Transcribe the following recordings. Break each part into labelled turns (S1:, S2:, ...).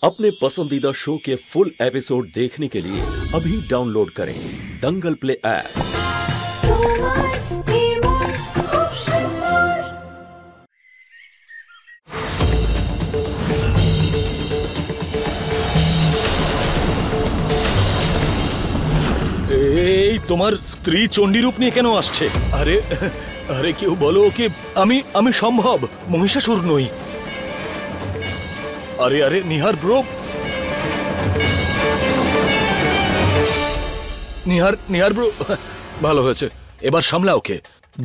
S1: अपने पसंदीदा शो के फुल एपिसोड देखने के लिए अभी डाउनलोड करें दंगल प्ले ऐप।
S2: এই তোমার স্ত্রী চণ্ডীরূপ নিয়ে কেন আসছে? আরে আরে কেউ বলো ওকে আমি সম্ভব মহিষাসুর নই। আরে আরে নিহার ব্রো, নিহার ব্রো, ভালো হয়েছে। এবার সামলা ওকে,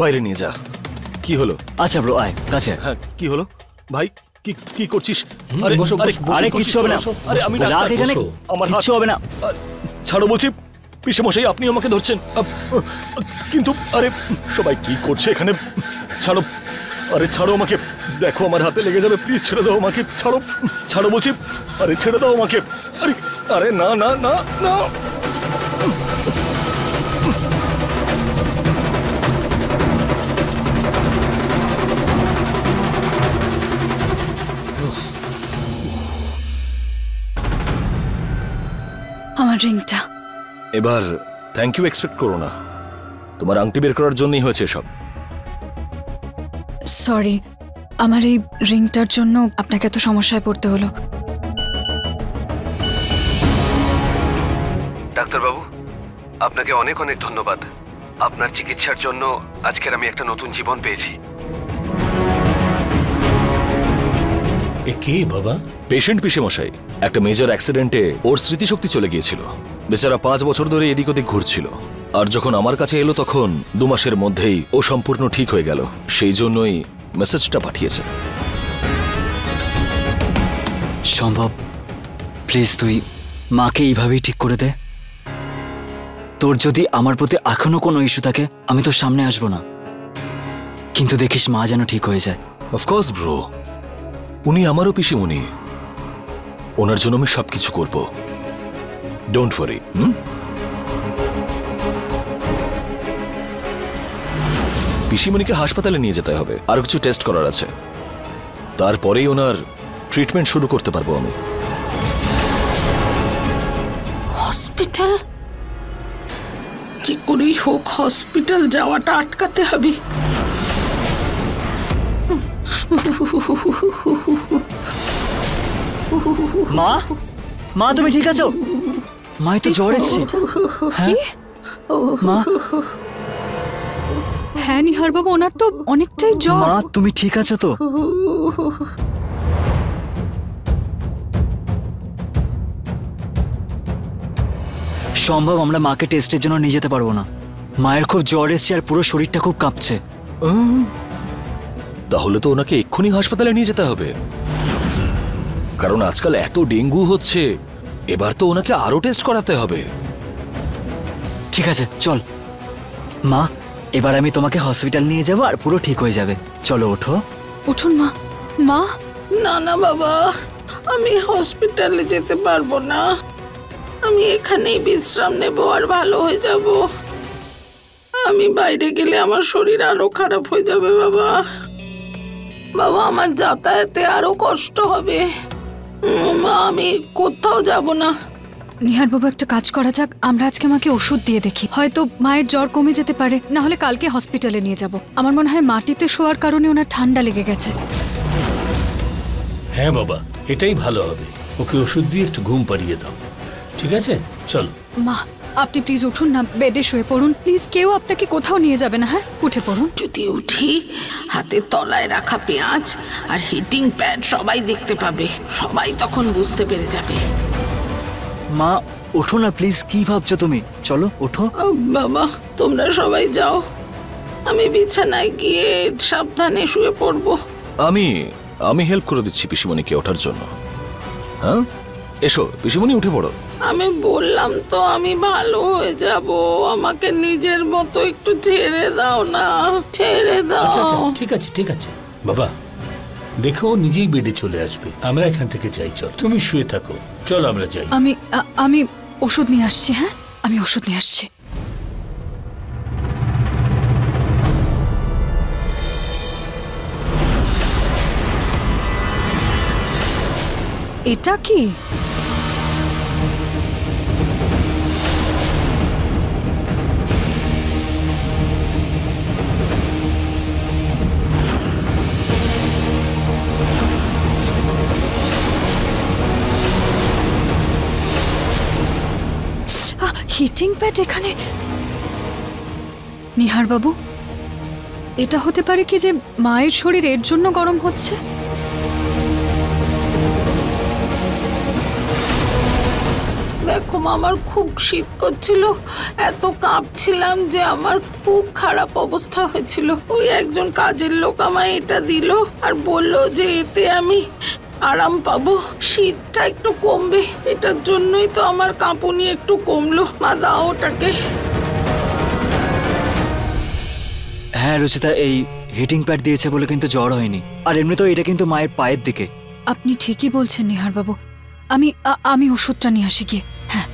S2: বাইরে নিয়ে যা। কি হলো?
S3: আচ্ছা ব্রো, আয় কাছে।
S2: হ্যাঁ, কি হলো ভাই? কি করছিস?
S3: আরে কিচ্ছু হবে না।
S2: আরে আমি
S3: আমার কিচ্ছু হবে না।
S2: ছাড়ো বলছি। পিসেমশাই, আপনি আমাকে ধরছেন, কিন্তু আরে সবাই কি করছে এখানে? ছাড়ো, আরে ছাড়ো আমাকে, দেখো আমার হাতে লেগে যাবে, প্লিজ ছেড়ে দাও আমাকে, ছাড়ো বলছি, আরে ছেড়ে দাও আমাকে। আরে আরে না না না না,
S4: আমার রিংটা।
S2: এবার থ্যাংক ইউ এক্সপেক্ট করো না, তোমার আংটি বের করার জন্যই হয়েছে সব।
S4: সরি, আমার এই রিংটার জন্য আপনাকে এত সমস্যায় পড়তে হলো।
S5: ডাক্তারবাবু, আপনাকে অনেক অনেক ধন্যবাদ। আপনার চিকিৎসার জন্য আজকের আমি একটা নতুন জীবন পেয়েছি।
S6: এ কি বাবা?
S2: পেশেন্ট পিসেমশাই, একটা মেজর অ্যাক্সিডেন্টে ওর স্মৃতিশক্তি চলে গিয়েছিল। বেচারা 5 বছর ধরে এদিক ওদিক ঘুরছিল, আর যখন আমার কাছে এলো তখন 2 মাসের মধ্যেই ও সম্পূর্ণ ঠিক হয়ে গেল। সেই জন্যই মেসেজটা পাঠিয়েছে।
S3: সম্ভব, প্লিজ তুই মাকে এইভাবেই ঠিক করে দে। তোর যদি আমার প্রতি এখনো কোনো ইস্যু থাকে আমি তোর সামনে আসবো না, কিন্তু দেখিস মা যেন ঠিক হয়ে যায়।
S2: অফকোর্স ব্রো, উনি আমারও পিসিমণি, ওনার জন্য আমি সবকিছু করব। Don't worry. পিসিমণিকে হাসপাতালে নিয়ে যেতে হবে, আর কিছু টেস্ট করার আছে, তারপরেই ওনার ট্রিটমেন্ট শুরু করতে পারবো আমি।
S7: হসপিটাল? যে করেই হোক হসপিটাল যাওয়াটা আটকাতে হবে।
S3: মা, মা তুমি ঠিক আছো? মায়ের তো জ্বর এসেছে।
S4: কি?
S3: মা,
S4: হ্যাঁ নিহার বাবু, ওনার তো অনেকটাই জ্বর।
S3: মা তুমি ঠিক আছো তো? সম্ভব আমরা মাকে টেস্টের জন্য নিয়ে যেতে পারবো না। মায়ের খুব জ্বর এসেছে আর পুরো শরীরটা খুব কাঁপছে।
S2: তাহলে তো ওনাকে এক্ষুনি হাসপাতালে নিয়ে যেতে হবে, কারণ আজকাল এত ডেঙ্গু হচ্ছে, এবার তো ওনাকে আরো টেস্ট করাতে হবে।
S3: ঠিক আছে চল মা, এবার আমি তোমাকে হসপিটাল নিয়ে যাব আর পুরো ঠিক হয়ে যাবে। চলো ওঠো।
S4: উঠুন মা। মা,
S7: না না বাবা, আমি হসপিটালে যেতে পারবো না। আমি এখানেই বিশ্রাম নেব আর ভালো হয়ে যাব। আমি বাইরে গেলে আমার শরীর আরো খারাপ হয়ে যাবে বাবা। বাবা, আমার যাতায়াতে আরো কষ্ট হবে। মা, আমি কোথাও যাব না।
S4: নিহার বাবু একটা কাজ করা যাক, আমরা আজকে মাকে ওষুধ দিয়ে দেখি, হয়তো মায়ের জ্বর কমে যেতে পারে, না হলে কালকে হসপিটালে নিয়ে যাব। আমার মনে হয় মাটিতে শোয়ার কারণে ওনার ঠান্ডা লেগে গেছে।
S6: হ্যাঁ বাবা, এটাই ভালো হবে। ওকে ওষুধ দিয়ে একটু ঘুম পাড়িয়ে দাও, ঠিক আছে? চলো
S4: মা, আপনি প্লিজ উঠুন না, বেডে শুয়ে পড়ুন প্লিজ। কেউ আপনাকে কোথাও নিয়ে যাবে না। হ্যাঁ, উঠে পড়ুন।
S7: যদি উঠি, হাতের তলায় রাখা পেঁয়াজ আর হিটিং প্যাড সবাই দেখতে পাবে, সবাই তখন বুঝতে পেরে যাবে।
S3: মা ওঠো না প্লিজ, কি ভাবছো তুমি? চলো ওঠো।
S7: বাবা, তোমরা সবাই যাও, আমি বিছানায় গিয়ে সাবধানে শুয়ে পড়বো।
S2: আমি হেল্প করে দিচ্ছি পিসিমণিকে ওঠার জন্য। হ্যাঁ, এসো পিসিমণি, উঠে পড়ো।
S7: আমি বললাম তো আমি ভালো হয়ে যাব, আমাকে নিজের মতো একটু ছেড়ে দাও না, ছেড়ে দাও।
S6: আচ্ছা আচ্ছা, ঠিক আছে ঠিক আছে বাবা, দেখো নিজেই বেডে চলে আসবে। আমরা এখান থেকে যাই, চল তুমি শুয়ে থাকো, চল আমরা যাই।
S4: আমি ওষুধ নিয়ে আসছি। হ্যাঁ, আমি ওষুধ নিয়ে আসছি। এটা কি? হিটিং প্যাড এখানে? নিহার বাবু, এটা হতে পারে কি যে মায়ের শরীর এর জন্য গরম হচ্ছে?
S7: দেখো মা, আমার খুব শীত করছিল, এত কাঁপছিলাম যে আমার খুব খারাপ অবস্থা হয়েছিল। ওই একজন কাজের লোক আমায় এটা দিল আর বলল যে এতে আমি আরাম পাবো, শীতটা একটু কমবে। এটার জন্যই তো আমার কাঁপুনি একটু কমলো। মা দাও ওটাকে।
S3: হ্যাঁ রুচিতা, এই হিটিং প্যাড দিয়েছে বলে কিন্তু জ্বর হয়নি। আর এমনি তো এটা কিন্তু মায়ের পায়ের দিকে।
S4: আপনি ঠিকই বলছেন নিহার বাবু। আমি ওষুধটা নিয়ে আসি গিয়ে। হ্যাঁ।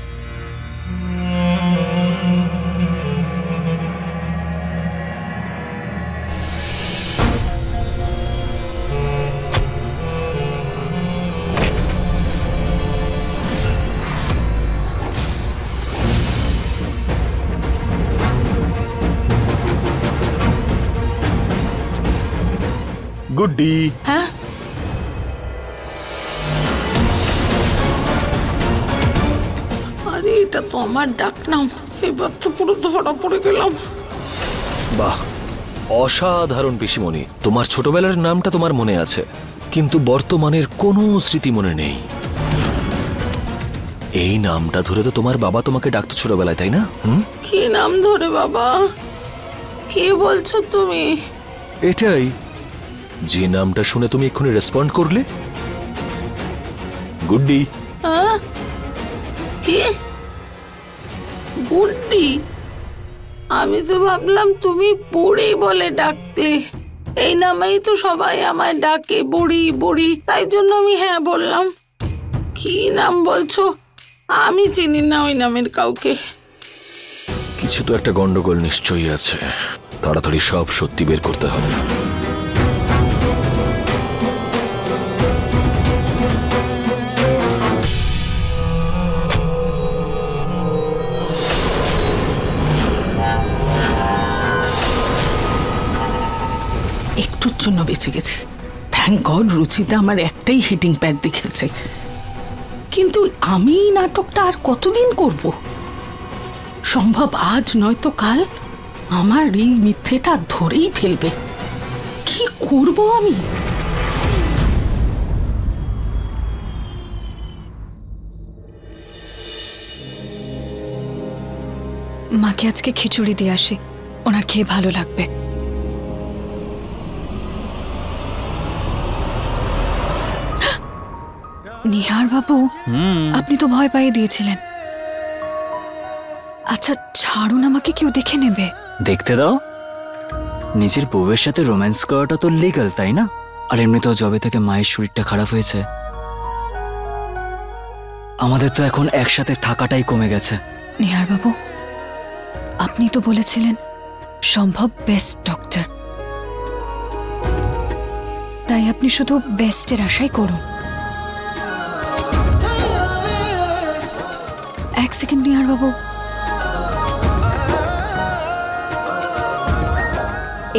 S2: গুড্ডি।
S7: হ্যাঁ, আরে এটা তো আমার ডাক নাম। এবার তো পুরো ধরা পড়ে গেলাম।
S2: বাহ, অসাধারণ পিসিমণি। তোমার ছোটবেলার নামটা তোমার মনে আছে, কিন্তু বর্তমানের কোনো স্মৃতি মনে নেই। এই নামটা ধরে তো তোমার বাবা তোমাকে ডাকতো ছোটবেলায়, তাই না?
S7: কি নাম ধরে বাবা? কে বলছো তুমি?
S2: এটাই, যে নামটা শুনে তুমি এক্ষুনি রেসপন্ড করলে। গুড্ডি।
S7: কে? বুড়ি? আমি তো ভাবলাম তুমি বুড়ি বলে ডাকলে। এই নামেই তো সবাই আমায় ডাকে, বুড়ি বুড়ি। তাই জন্য আমি হ্যাঁ বললাম। কি নাম বলছো? আমি চিনি না ওই নামের কাউকে।
S2: কিছু তো একটা গন্ডগোল নিশ্চয়ই আছে। তাড়াতাড়ি সব সত্যি বের করতে হবে।
S7: একটুর জন্য বেঁচে গেছি। থ্যাংক গড রুচিতা আমার একটাই হিটিং প্যাড দেখেছে। কিন্তু আমি এই নাটকটা আর কতদিন করব? সম্ভব আজ নয়তো কাল আমার এই মিথ্যেটা ধরেই ফেলবে। কি করব আমি?
S4: মাকে আজকে খিচুড়ি দিয়ে আসি, ওনার খেয়ে ভালো লাগবে। নিহার বাবু, আপনি তো ভয় পাইয়ে দিয়েছিলেন। আচ্ছা ছাড়ুন, আমাকে কেউ দেখে নেবে।
S3: দেখতে দাও। নিজের বউয়ের সাথে রোম্যান্স করাটা তো লিগ্যাল, তাই না? আর এমনিতেও যবে থেকে মায়ের শরীরটা খারাপ হয়েছে, আমাদের তো এখন একসাথে থাকাটাই কমে গেছে।
S4: নিহার বাবু, আপনি তো বলেছিলেন সম্ভব বেস্ট ডক্টর, তাই আপনি শুধু বেস্টের আশাই করুন। এক সেকেন্ড নিহার বাবু,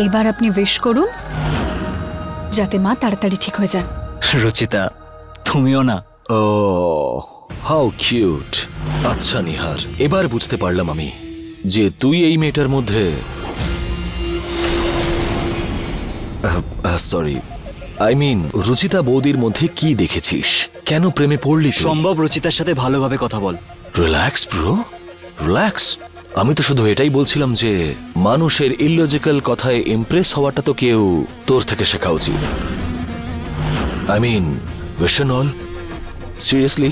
S4: এইবার আপনি উইশ করুন যাতে মা তাড়াতাড়ি ঠিক হয়ে যান।
S3: রুচিতা, তুমিও না?
S2: ও হাউ কিউট। আচ্ছা নিহার, এবার বুঝতে পারলাম আমি যে তুই এই মেয়েটার মধ্যে, সরি আই মিন রুচিতা বৌদির মধ্যে কি দেখেছিস? কেন প্রেমে পড়লি?
S3: সম্ভব রুচিতার সাথে ভালোভাবে কথা বল।
S2: Relax bro, relax. আমি তো শুধু এটাই বলছিলাম যে মানুষের ইললজিক্যাল কথায় ইমপ্রেস হওয়াটা তো কেউ তোর থেকে শেখা উচিত। I mean vision all seriously.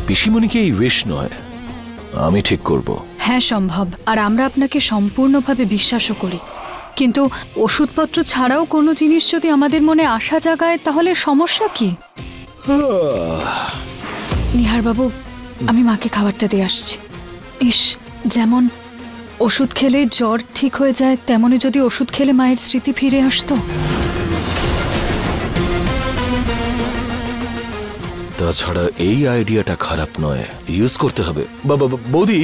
S2: পিসিমণিকে এই উইশ নয়, আমি ঠিক করব।
S4: হ্যাঁ সম্ভব, আর আমরা আপনাকে সম্পূর্ণভাবে বিশ্বাসও করি। কিন্তু ওষুধপত্র ছাড়াও কোনো জিনিস যদি আমাদের মনে আশা জাগায় তাহলে সমস্যা কি? নিহার বাবু, আমি মাকে খাবারটা দিয়ে আসছি। ইস, ওষুধ খেলে জ্বর ঠিক হয়ে যায়, তেমনই যদি ওষুধ খেলে মায়ের স্মৃতি ফিরে আসতো।
S2: তাছাড়া এই আইডিয়াটা খারাপ নয়, ইউজ করতে হবে। বৌদি,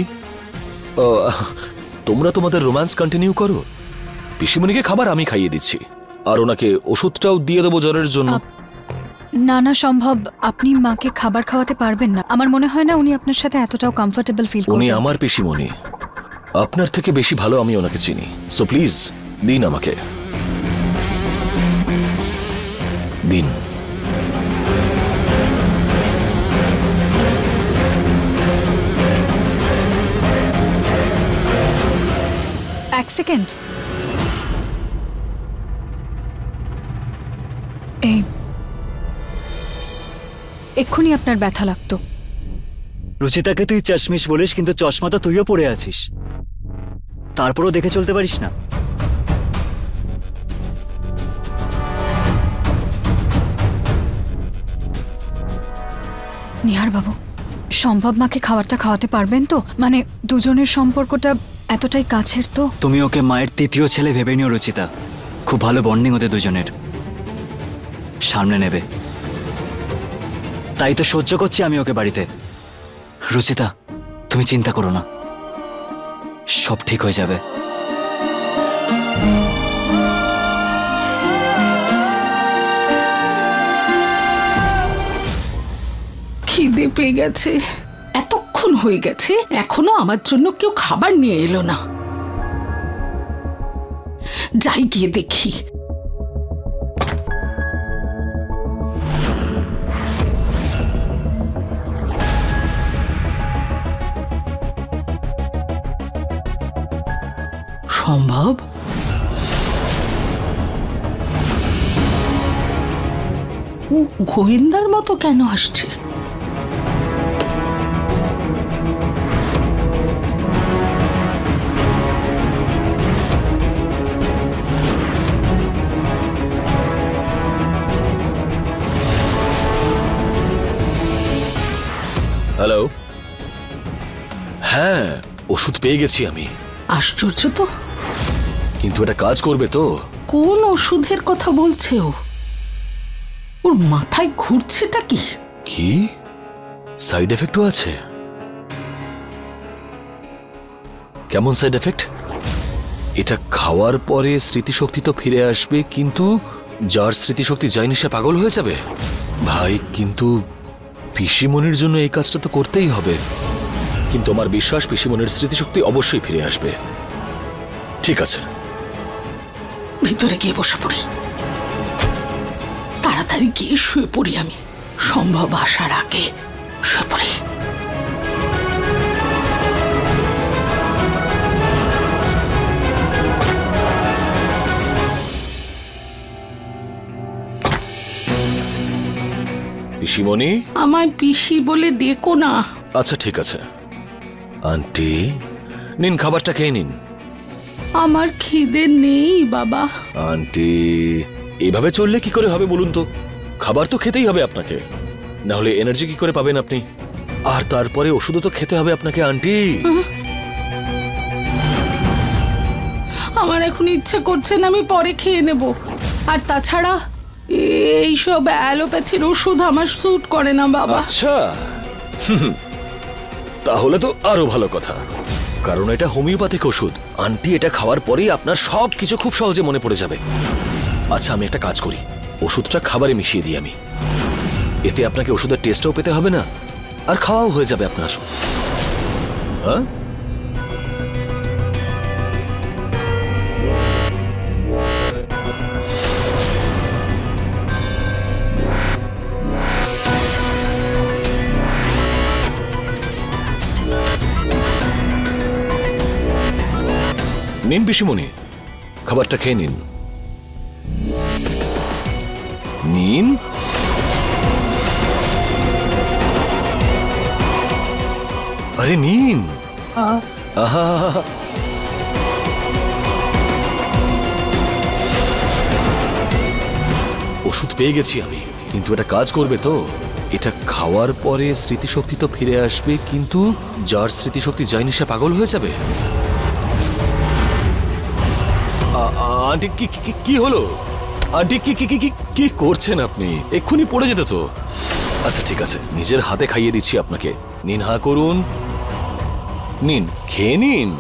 S2: তোমরা তোমাদের রোম্যান্স কন্টিনিউ করো, পিসিমণিকে খাবার আমি খাইয়ে দিচ্ছি, আর ওনাকে ওষুধটাও দিয়ে দেবো জ্বরের জন্য।
S4: না না সম্ভব, আপনি মাকে খাবার খাওয়াতে পারবেন না। আমার মনে হয় না উনি আপনার সাথে এতটাও কমফোর্টেবল ফিল করবেন।
S2: উনি আমার পিসিমণি, আপনার থেকে বেশি ভালো আমি ওনাকে চিনি। সো প্লিজ দিন আমাকে, দিন।
S4: এক সেকেন্ড, এই এক্ষুনি আপনার ব্যথা লাগতো।
S3: রুচিতাকে তুই চশমিশ বলিস, কিন্তু চশমা তো তুইও পরে আছিস, তারপরও দেখে চলতে পারিস না?
S4: নিহার বাবু, সম্ভব মাকে খাবারটা খাওয়াতে পারবেন তো? মানে দুজনের সম্পর্কটা এতটাই কাছের তো।
S3: তুমি ওকে মায়ের তৃতীয় ছেলে ভেবে নিও রুচিতা, খুব ভালো বন্ডিং ওদের দুজনের, সামনে নেবে। তাই তো সহ্য করছি আমি ওকে বাড়িতে। রুচিতা, তুমি চিন্তা করো না, সব ঠিক হয়ে যাবে।
S7: খিদে পেয়ে গেছে, এতক্ষণ হয়ে গেছে এখনো আমার জন্য কেউ খাবার নিয়ে এলো না। যাই গিয়ে দেখি। সম্ভব? ও গোয়েন্দার মতো কেন আসছে?
S2: হ্যালো, হ্যাঁ ওষুধ পেয়ে গেছি আমি।
S7: আশ্চর্য তো,
S2: কিন্তু এটা কাজ করবে তো?
S7: কোন ওষুধের কথা বলছে ও? ওর মাথায় ঘুরছেটা কি?
S2: কি সাইড এফেক্টও আছে? কেমন সাইড এফেক্ট? এটা খাওয়ার পরে স্মৃতিশক্তি তো ফিরে আসবে, কিন্তু যার স্মৃতিশক্তি যায়নি সে পাগল হয়ে যাবে। ভাই, কিন্তু পিসিমণির জন্য এই কাজটা তো করতেই হবে। কিন্তু আমার বিশ্বাস পিসিমণির স্মৃতিশক্তি অবশ্যই ফিরে আসবে। ঠিক আছে,
S7: ভিতরে গিয়ে বসে পড়ি, তাড়াতাড়ি গিয়ে শুয়ে পড়ি। আমি সম্ভব আসার আগে শুয়ে পড়ি।
S2: পিসিমণি,
S7: আমায় পিসি বলে ডেকো না।
S2: আচ্ছা ঠিক আছে। আন্টি, নিন খাবারটা খেয়ে নিন।
S7: আমার খিদে নেই বাবা।
S2: আন্টি, এইভাবে চললে কি করে হবে বলুন তো? খাবার তো খেতেই হবে আপনাকে, না হলে এনার্জি কি করে পাবেন আপনি? আর তারপরে ওষুধও তো খেতে হবে আপনাকে আন্টি।
S7: আমার এখন ইচ্ছে করছে না, আমি পরে খেয়ে নেব। আর তাছাড়া এইসব অ্যালোপ্যাথির ওষুধ আমার স্যুট করে না বাবা।
S2: আচ্ছা, তাহলে তো আরো ভালো কথা, কারণ এটা হোমিওপ্যাথিক ওষুধ। আন্টি, এটা খাওয়ার পরেই আপনার সব কিছু খুব সহজে মনে পড়ে যাবে। আচ্ছা, আমি একটা কাজ করি, ওষুধটা খাবারে মিশিয়ে দিই আমি। এতে আপনাকে ওষুধের টেস্টও পেতে হবে না, আর খাওয়াও হয়ে যাবে আপনার। হ্যাঁ, নিন পিসিমণি, খাবারটা খেয়ে নিন। নিন। আরে নিন। আহা, ওষুধ পেয়ে গেছি আমি, কিন্তু এটা কাজ করবে তো? এটা খাওয়ার পরে স্মৃতিশক্তি তো ফিরে আসবে, কিন্তু যার স্মৃতিশক্তি যায়নি সে পাগল হয়ে যাবে। আন্টি কি কি- কি হলো? আন্টি কি কি কি কি করছেন আপনি? এক্ষুনি পড়ে যেত তো। আচ্ছা ঠিক আছে, নিজের হাতে খাইয়ে দিচ্ছি আপনাকে। নিন, হা করুন, নিন, খেয়ে নিন।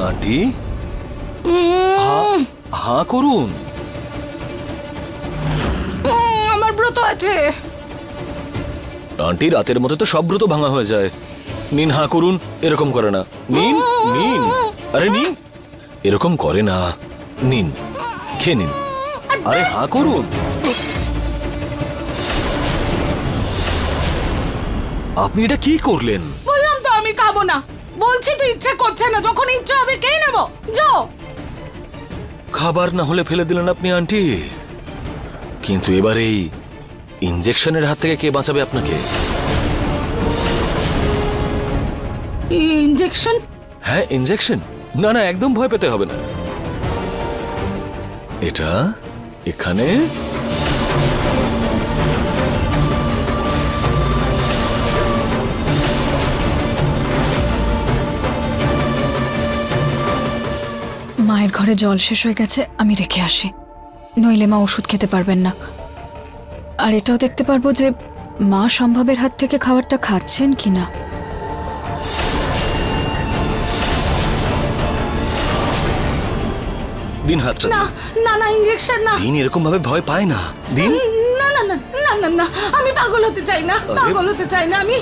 S2: আন্টি হা করুন।
S7: আমার ব্রত আছে।
S2: আন্টি রাতের মধ্যে তো সব ব্রত ভাঙা হয়ে যায়। নিন, হা করুন। এরকম করে না, নিন নিন, আরে নিন, এরকম করে না, নিন, খেয়ে নিন, আরে হা করুন। আপনি এটা কি করলেন?
S7: বললাম তো আমি খাবো না। বলছি তো ইচ্ছে করছে না, যখন ইচ্ছে হবে খেয়ে নেবো। যাও।
S2: খাবার না হলে ফেলে দিলেন আপনি আন্টি, কিন্তু এবার এই ইনজেকশনের হাত থেকে কে বাঁচাবে আপনাকে?
S7: ইনজেকশন?
S2: হ্যাঁ, ইনজেকশন। না না, একদম ভয় পেতে হবে না। এটা এখানে,
S4: মায়ের ঘরে জল শেষ হয়ে গেছে, আমি রেখে আসি, নইলে মা ওষুধ খেতে পারবেন না। আর এটাও দেখতে পারবো যে মা সম্ভবের হাত থেকে খাবারটা খাচ্ছেন কিনা।
S2: দিন হাতটা
S7: না
S2: দিন।
S7: না না, ইনজেকশন না।
S2: দিন, এরকম ভাবে ভয় পায় না, দিন।
S7: না না না না না না, আমি পাগল হতে চাই না, পাগল হতে চাই না। আমি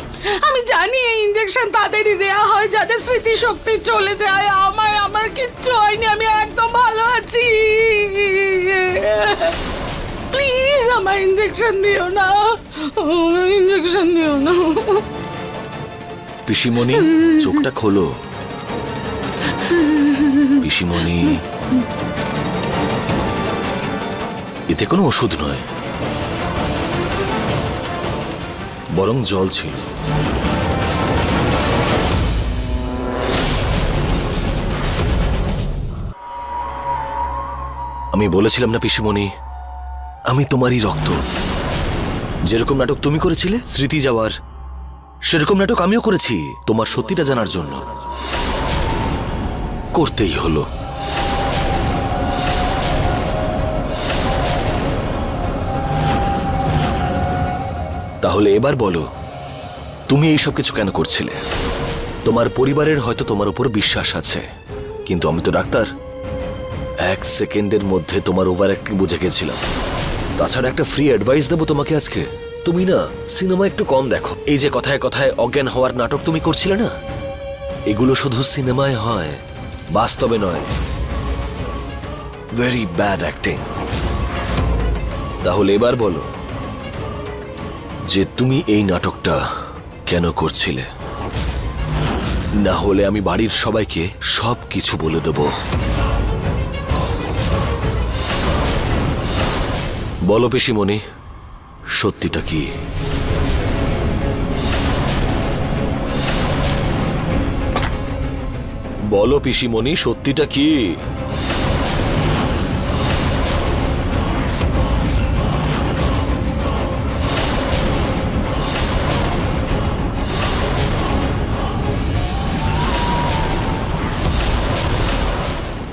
S7: জানি এই ইনজেকশন তাদেরই দেয়া হয় যাদের স্মৃতি শক্তি চলে যায়। আমার কিচ্ছু হয়নি, আমি একদম ভালো আছি। প্লিজ আমার ইনজেকশন দিও না, ইনজেকশন দিও না।
S2: পিসিমণি, চোখটা খোলো। পিসিমণি, এতে কোনো ওষুধ নয়, বরং জল ছিল। আমি বলেছিলাম না পিসিমণি, আমি তোমারই রক্ত। যেরকম নাটক তুমি করেছিলে স্মৃতি যাওয়ার, সেরকম নাটক আমিও করেছি তোমার সত্যিটা জানার জন্য। করতেই হলো। তাহলে এবার বলো, তুমি এইসব কিছু কেন করছিলে? তোমার পরিবারের হয়তো তোমার উপর বিশ্বাস আছে, কিন্তু আমি তো ডাক্তার। 1 সেকেন্ডের মধ্যে তোমার ওভার অ্যাক্টিং বুঝে গেছিলাম। তাছাড়া একটা ফ্রি অ্যাডভাইস দেবো তোমাকে আজকে। তুমি না সিনেমা একটু কম দেখো। এই যে কথায় কথায় অজ্ঞান হওয়ার নাটক তুমি করছিলে না, এগুলো শুধু সিনেমায় হয়, বাস্তবে নয়। Very bad acting. তাহলে এবার বলো যে তুমি এই নাটকটা কেন করছিলে? না হলে আমি বাড়ির সবাইকে সব কিছু বলে দেব। বলো পিসিমণি, সত্যিটা কি? বলো পিসিমণি, সত্যিটা কি?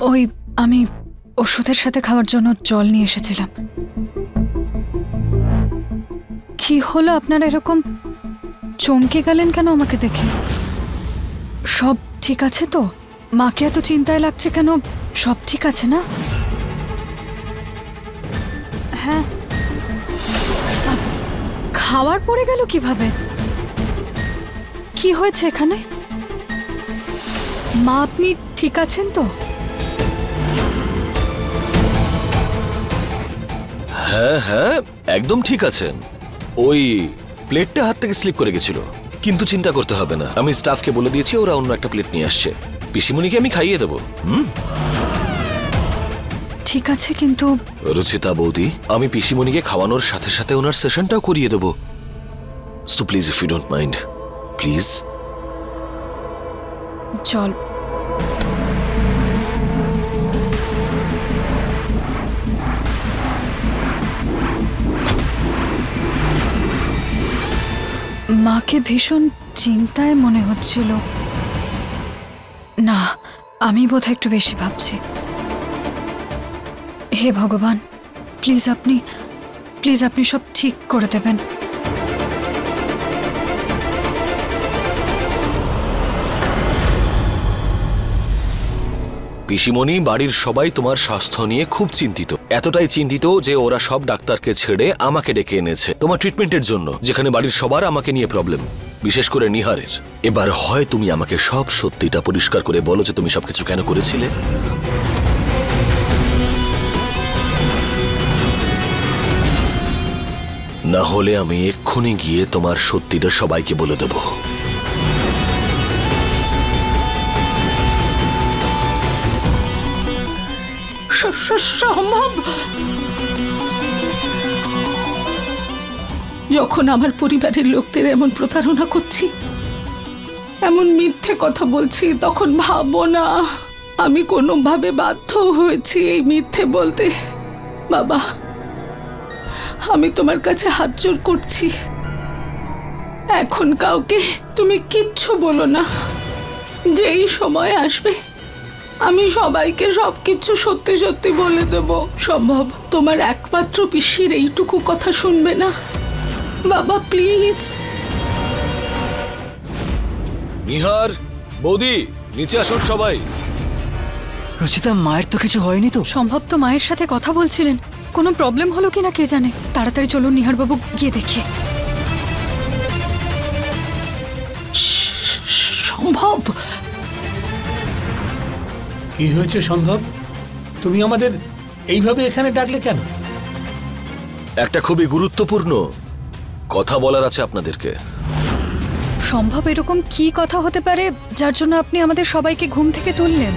S4: ওই আমি ওষুধের সাথে খাওয়ার জন্য জল নিয়ে এসেছিলাম। কি হলো, আপনারা এরকম চমকে গেলেন কেন আমাকে দেখে? সব ঠিক আছে তো? মাকে এত চিন্তায় লাগছে কেন? সব ঠিক আছে না? হ্যাঁ, খাওয়ার পড়ে গেল কিভাবে? কি হয়েছে এখানে? মা আপনি ঠিক আছেন তো?
S2: হ্যাঁ হ্যাঁ, একদম ঠিক আছেন। ওই প্লেটটা হাত থেকে স্লিপ করে গেছিল, কিন্তু চিন্তা করতে হবে না, আমি স্টাফকে বলে দিয়েছি, ওরা অন্য একটা প্লেট নিয়ে আসছে। পিসিমণিকে আমি খাইয়ে দেবো।
S4: ঠিক আছে, কিন্তু
S2: রুচিতা বৌদি, আমি পিসিমণিকে খাওয়ানোর সাথে সাথে ওনার সেশনটাও করিয়ে দেবো। So please, if you don't mind, please.
S4: চল। মাকে ভীষণ চিন্তায় মনে হচ্ছিল। না, আমি বোধহয় একটু বেশি ভাবছি। হে ভগবান, প্লিজ আপনি সব ঠিক করে দেবেন।
S2: পিসিমণি, বাড়ির সবাই তোমার স্বাস্থ্য নিয়ে খুব চিন্তিত, এতটাই চিন্তিত যে ওরা সব ডাক্তারকে ছেড়ে আমাকে ডেকে এনেছে তোমার ট্রিটমেন্টের জন্য, যেখানে বাড়ির সবার আমাকে নিয়ে প্রবলেম, বিশেষ করে নিহারের। এবার হয় তুমি আমাকে সব সত্যিটা পরিষ্কার করে বলো যে তুমি সবকিছু কেন করেছিলে, না হলে আমি এক্ষুনি গিয়ে তোমার সত্যিটা সবাইকে বলে দেব।
S7: সম্ভব? যখন আমার পরিবারের লোকদের এমন প্রতারণা করছি, এমন মিথ্যে কথা বলছি, তখন ভাবো না আমি কোনোভাবে বাধ্য হয়েছি এই মিথ্যে বলতে। বাবা, আমি তোমার কাছে হাত জোড় করছি, এখন কাউকে তুমি কিচ্ছু বলো না। যেই সময় আসবে আমি সবাইকে সবকিছু সত্যি সত্যি বলে দেব। সম্ভব তোমার একমাত্র পিসির এইটুকু কথা শুনবে না? বাবা প্লিজ।
S2: নিহার, বৌদি, নিচে আসুন সবাই।
S3: রুচিতা, মায়ের তো কিছু হয়নি তো?
S4: সম্ভব তো মায়ের সাথে কথা বলছিলেন, কোনো প্রবলেম হলো কিনা কে জানে। তাড়াতাড়ি চলুন নিহার বাবু, গিয়ে দেখি।
S7: সম্ভব,
S6: কি হয়েছে সম্ভব? তুমি আমাদের এইভাবে এখানে ডাকলে কেন?
S2: একটা খুবই গুরুত্বপূর্ণ কথা বলার আছে আপনাদেরকে।
S4: সম্ভব এরকম কি কথা হতে পারে যার জন্য আপনি আমাদের সবাইকে ঘুম থেকে তুললেন?